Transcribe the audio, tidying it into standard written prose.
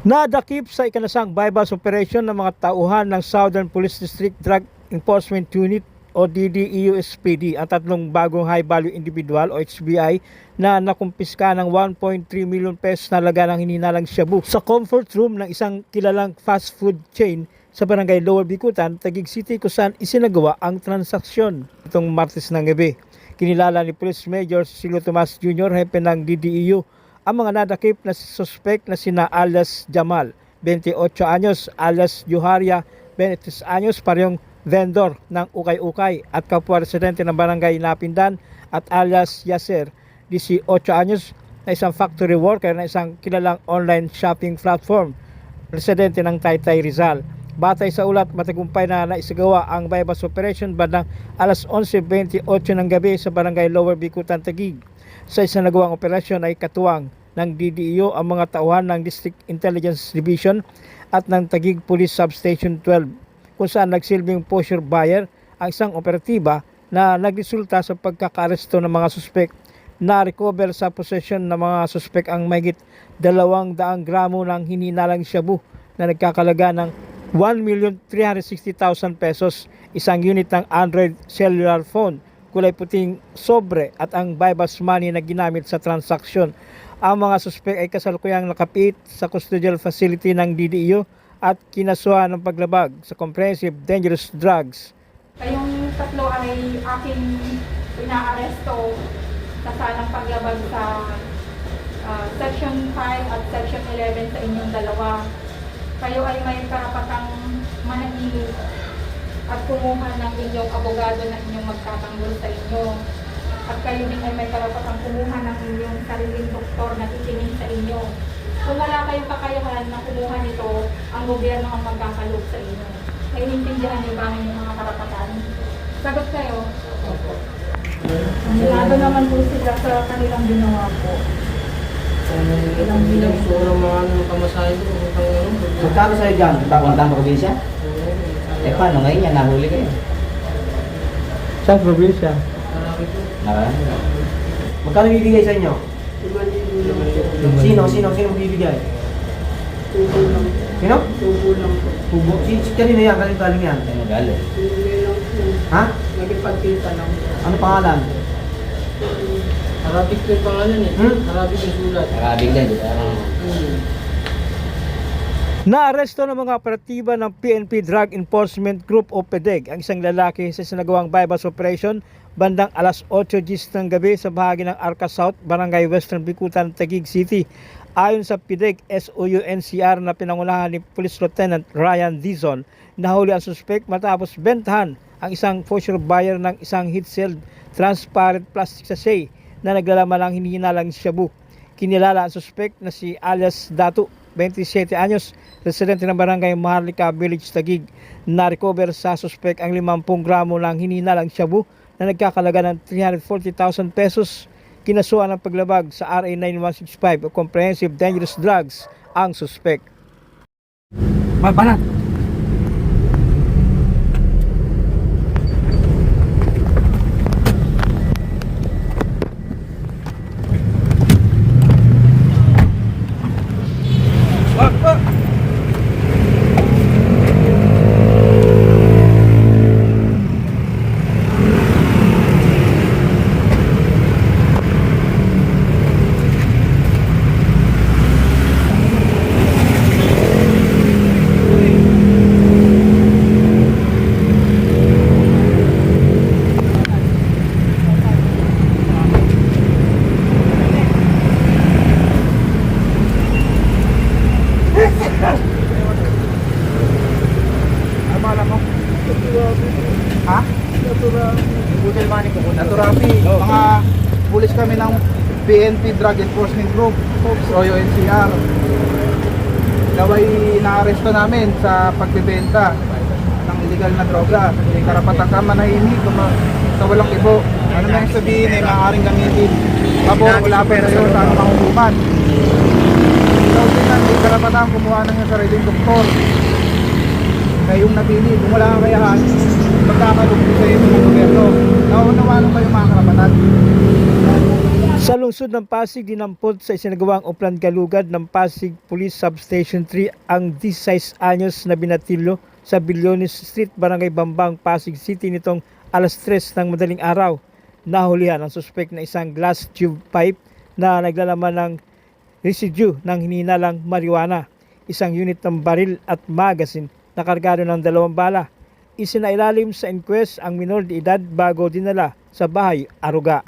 Nadakip sa ikanasang bypass operation ng mga tauhan ng Southern Police District Drug Enforcement Unit o DDEU-SPD ang tatlong bagong high-value individual o HBI na nakumpiska ng 1.3 million pesos na laga ng hininalang shabu sa comfort room ng isang kilalang fast food chain sa barangay Lower Bicutan, Taguig City kung saan isinagawa ang transaksyon. Itong Martes ng gabi, kinilala ni Police Major Cecilio Tomas Jr., hepe ng DDEU, ang mga nadakip na suspect na sina alias Jamal, 28 anyos, alias Juharia, 23 anyos, parehong vendor ng ukay-ukay at kapwa residente ng barangay Napindan, at alias Yasser, 18 anyos, na isang factory worker na isang kilalang online shopping platform, residente ng Taytay, Rizal. Batay sa ulat, matagumpay na naisagawa ang bypass operation bandang alas 11:28 ng gabi sa barangay Lower Bicutan, Taguig. Sa isang nagawang operasyon ay katuwang ng DDEU ang mga tauhan ng District Intelligence Division at ng Taguig Police Substation 12 kung saan nagsilbing pusher buyer ang isang operatiba na nagresulta sa pagkakaaresto ng mga suspect. Na-recover sa possession ng mga suspect ang mahigit 200 gramo ng hininalang shabu na nagkakalaga ng 1,360,000 pesos, isang unit ng Android cellular phone, kulay puting sobre at ang bypass money na ginamit sa transaksyon. Ang mga suspect ay kasalukuyang nakapit sa custodial facility ng DDEU at kinasuhan ng paglabag sa comprehensive dangerous drugs. Kayong tatlo ay aking inaaresto sa sanang paglabag sa Section 5 at Section 11 sa inyong dalawa. Kayo ay may karapatang manahimik at kumuha ng inyong abogado na inyong magtatanggol sa inyo. At kayo din ay may karapatang kumuha ng inyong sariling doktor na titingin sa inyo. Kung wala kayong kakayahan na kumuha nito, ang gobyerno ang magkakalob sa inyo. Kayo intindihan niyo ba ang inyong mga karapatan? Sagot kayo. Nilado naman po sila sa kanilang ginawa po. Ilang bilang sobrang mga kamasahe ko. Magkano sa'yo dyan? Papuntang probinsya? Eh paano ngayon yan? Nahuli kayo? Sa probinsya. Magkano bibigay sa inyo? Sino bibigay? Tubo lang. Sino? Tubo lang po. Tubo? Kanino yan? Kanino galing yan? Ano galing? Bibigay lang po. Ha? Nagipagkita lang. Ano pangalan? Arabic ko yung pangalan eh. Arabic yung sulat. Nakabig din. Naaresto ng mga operatiba ng PNP Drug Enforcement Group o PDEG ang isang lalaki sa sinagawang bypass operation bandang alas 8:00 ng gabi sa bahagi ng Arca South, Barangay Western Bicutan, Taguig City. Ayon sa PDEG SOUNCR na pinangunahan ni Police Lieutenant Ryan Dizon, nahuli ang suspect matapos bentahan ang isang pusher buyer ng isang heat-sealed transparent plastic sachet na naglalaman ng hinihinalang shabu. Kinilala ang suspect na si alias Datu, 27 anyos, residente ng barangay Maharlika Village, Taguig. Na-recover sa suspect ang 50 gramo ng hinihinalang shabu na nagkakalaga ng 340,000 pesos. Kinasuhan ng paglabag sa RA 9165 o Comprehensive Dangerous Drugs ang suspect. Banat! Ha? Naturapi. Mga pulis kami ng PNP Drug Enforcement Group o UNCR. Naway naaresto namin sa pagbebenta ng illegal na droga. May karapatan ka manahimik sa walang ibo. Ano na yung sabihin ay maaaring gamitin pabor o laban sa'yo sa anumang hukuman. Ikaw din ang may karapatan kumuha ng iyong sariling doktor. Kayong napili, kung wala kang kayahan, magkakalugin sa iyo ng gobyerno. Nauunawaan ba yung mga karapatan? Sa lungsod ng Pasig, dinampot sa isinagawang Uplan Galugad ng Pasig Police Substation 3 ang 16 anyos na binatilyo sa Bilyones Street, Barangay Bambang, Pasig City nitong alas 3 ng madaling araw. Nahulihan ang suspect na isang glass tube pipe na naglalaman ng residue ng hininalang marijuana, isang unit ng baril at magazine na kargado ng 2 bala. Isinailalim sa inquest ang minor de edad bago dinala sa bahay aruga.